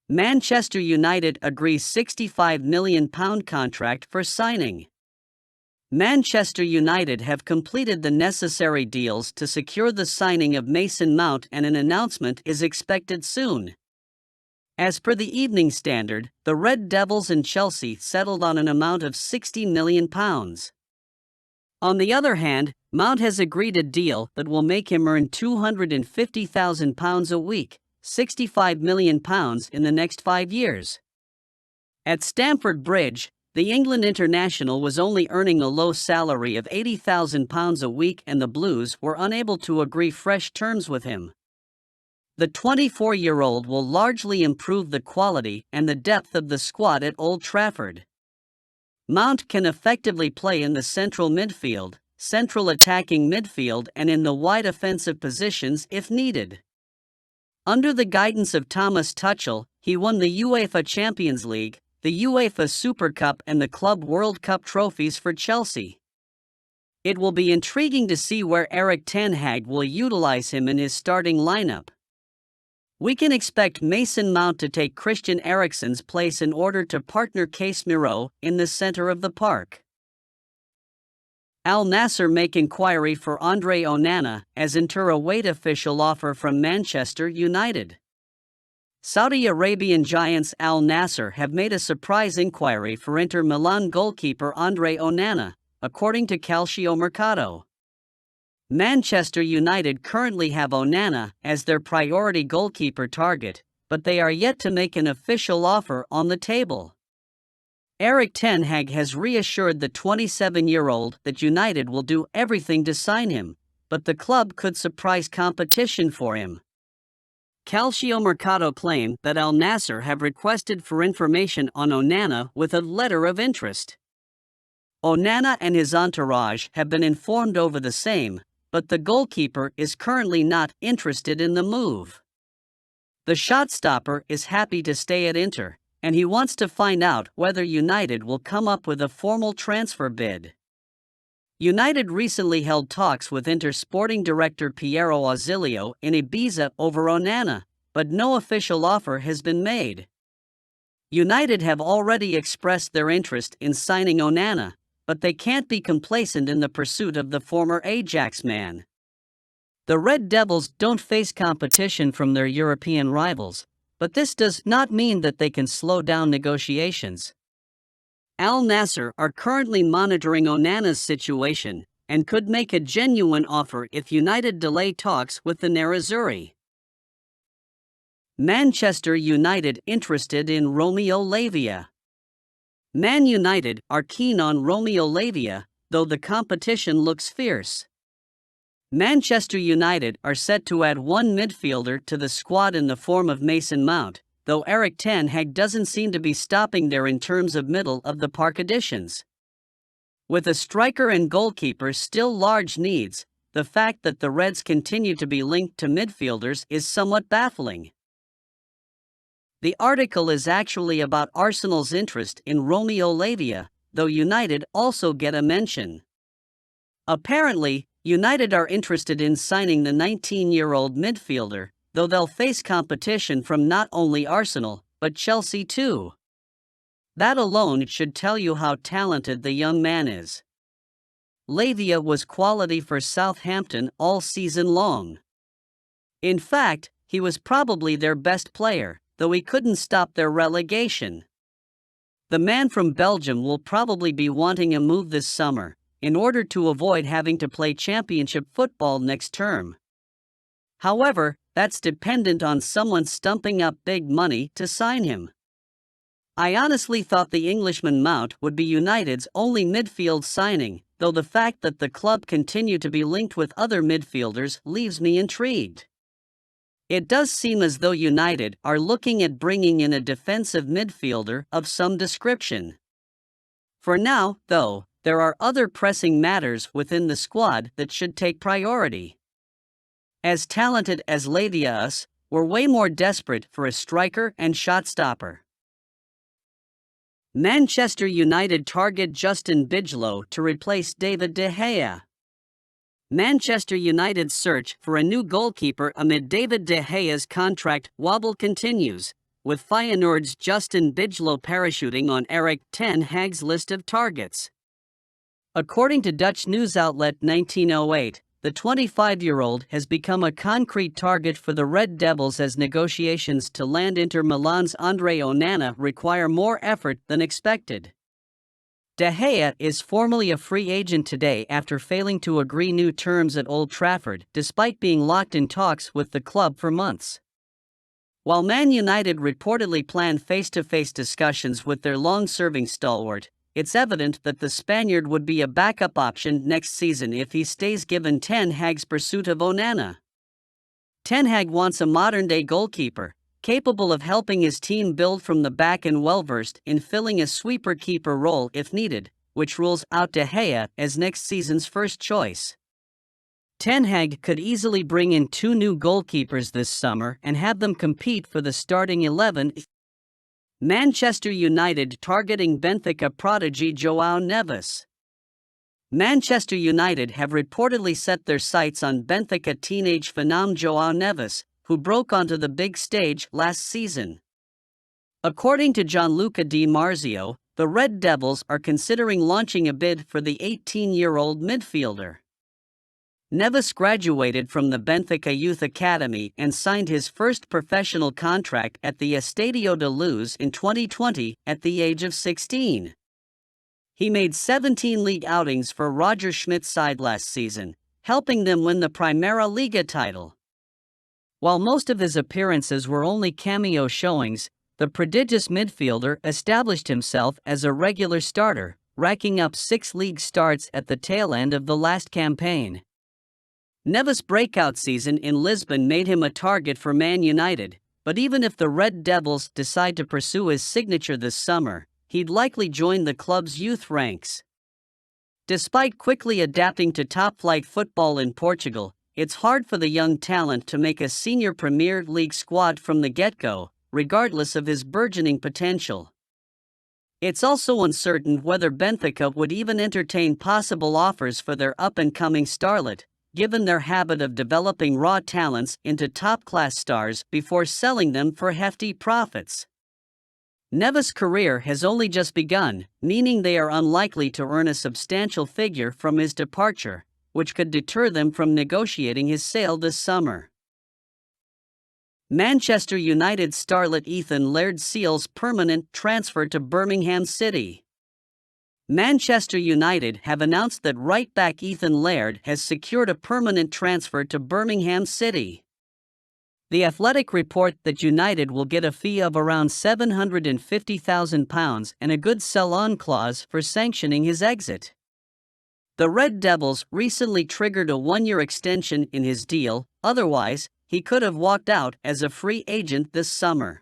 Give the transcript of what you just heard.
Manchester United agrees £65 million contract for signing. Manchester United have completed the necessary deals to secure the signing of Mason Mount, and an announcement is expected soon. As per the Evening Standard, the Red Devils and Chelsea settled on an amount of £60 million. On the other hand, Mount has agreed a deal that will make him earn £250,000 a week, £65 million in the next 5 years. At Stamford Bridge, the England international was only earning a low salary of £80,000 a week, and the Blues were unable to agree fresh terms with him. The 24-year-old will largely improve the quality and the depth of the squad at Old Trafford. Mount can effectively play in the central midfield, central attacking midfield, and in the wide offensive positions if needed. Under the guidance of Thomas Tuchel, he won the UEFA Champions League, the UEFA Super Cup, and the Club World Cup trophies for Chelsea. It will be intriguing to see where Ten Hag will utilize him in his starting lineup. We can expect Mason Mount to take Christian Eriksen's place in order to partner Casemiro in the center of the park. Al Nassr make inquiry for Andre Onana as Inter await official offer from Manchester United. Saudi Arabian giants Al Nassr have made a surprise inquiry for Inter Milan goalkeeper Andre Onana, according to Calciomercato. Manchester United currently have Onana as their priority goalkeeper target, but they are yet to make an official offer on the table. Ten Hag has reassured the 27-year-old that United will do everything to sign him, but the club could surprise competition for him. Calciomercato claim that Al Nassr have requested for information on Onana with a letter of interest. Onana and his entourage have been informed over the same, but the goalkeeper is currently not interested in the move. The shot-stopper is happy to stay at Inter, and he wants to find out whether United will come up with a formal transfer bid. United recently held talks with Inter sporting director Piero Ausilio in Ibiza over Onana, but no official offer has been made. United have already expressed their interest in signing Onana, but they can't be complacent in the pursuit of the former Ajax man. The Red Devils don't face competition from their European rivals, but this does not mean that they can slow down negotiations. Al Nassr are currently monitoring Onana's situation and could make a genuine offer if United delay talks with the Nerazzurri. Manchester United interested in Romeo Lavia. Man United are keen on Romeo Lavia, though the competition looks fierce. Manchester United are set to add one midfielder to the squad in the form of Mason Mount, though Ten Hag doesn't seem to be stopping there in terms of middle-of-the-park additions. With a striker and goalkeeper still large needs, the fact that the Reds continue to be linked to midfielders is somewhat baffling. The article is actually about Arsenal's interest in Romeo Lavia, though United also get a mention. Apparently, United are interested in signing the 19-year-old midfielder, though they'll face competition from not only Arsenal, but Chelsea too. That alone should tell you how talented the young man is. Lavia was quality for Southampton all season long. In fact, he was probably their best player, though he couldn't stop their relegation. The man from Belgium will probably be wanting a move this summer, in order to avoid having to play championship football next term. However, that's dependent on someone stumping up big money to sign him. I honestly thought the Englishman Mount would be United's only midfield signing, though the fact that the club continue to be linked with other midfielders leaves me intrigued. It does seem as though United are looking at bringing in a defensive midfielder of some description. For now, though, there are other pressing matters within the squad that should take priority. As talented as Lavia is, we're way more desperate for a striker and shot-stopper. Manchester United target Justin Bijlow to replace David De Gea. Manchester United's search for a new goalkeeper amid David De Gea's contract wobble continues, with Feyenoord's Justin Bijlow parachuting on Ten Hag's list of targets. According to Dutch news outlet 1908, the 25-year-old has become a concrete target for the Red Devils as negotiations to land Inter Milan's Andre Onana require more effort than expected. De Gea is formally a free agent today after failing to agree new terms at Old Trafford despite being locked in talks with the club for months. While Man United reportedly plan face-to-face discussions with their long-serving stalwart, it's evident that the Spaniard would be a backup option next season if he stays given Ten Hag's pursuit of Onana. Ten Hag wants a modern-day goalkeeper, capable of helping his team build from the back and well-versed in filling a sweeper-keeper role if needed, which rules out De Gea as next season's first choice. Ten Hag could easily bring in 2 new goalkeepers this summer and have them compete for the starting 11. Manchester United targeting Benfica prodigy Joao Neves. Manchester United have reportedly set their sights on Benfica teenage phenom Joao Neves, who broke onto the big stage last season. According to Gianluca Di Marzio, the Red Devils are considering launching a bid for the 18-year-old midfielder. Neves graduated from the Benfica Youth Academy and signed his first professional contract at the Estadio de Luz in 2020 at the age of 16. He made 17 league outings for Roger Schmidt's side last season, helping them win the Primera Liga title. While most of his appearances were only cameo showings, the prodigious midfielder established himself as a regular starter, racking up 6 league starts at the tail end of the last campaign. Neves' breakout season in Lisbon made him a target for Man United, but even if the Red Devils decide to pursue his signature this summer, he'd likely join the club's youth ranks. Despite quickly adapting to top-flight football in Portugal, it's hard for the young talent to make a senior Premier League squad from the get-go, regardless of his burgeoning potential. It's also uncertain whether Benfica would even entertain possible offers for their up-and-coming starlet, given their habit of developing raw talents into top-class stars before selling them for hefty profits. Neves' career has only just begun, meaning they are unlikely to earn a substantial figure from his departure, which could deter them from negotiating his sale this summer. Manchester United starlet Ethan Laird seals permanent transfer to Birmingham City. Manchester United have announced that right-back Ethan Laird has secured a permanent transfer to Birmingham City. The Athletic report that United will get a fee of around £750,000 and a good sell-on clause for sanctioning his exit. The Red Devils recently triggered a 1-year extension in his deal, otherwise, he could have walked out as a free agent this summer.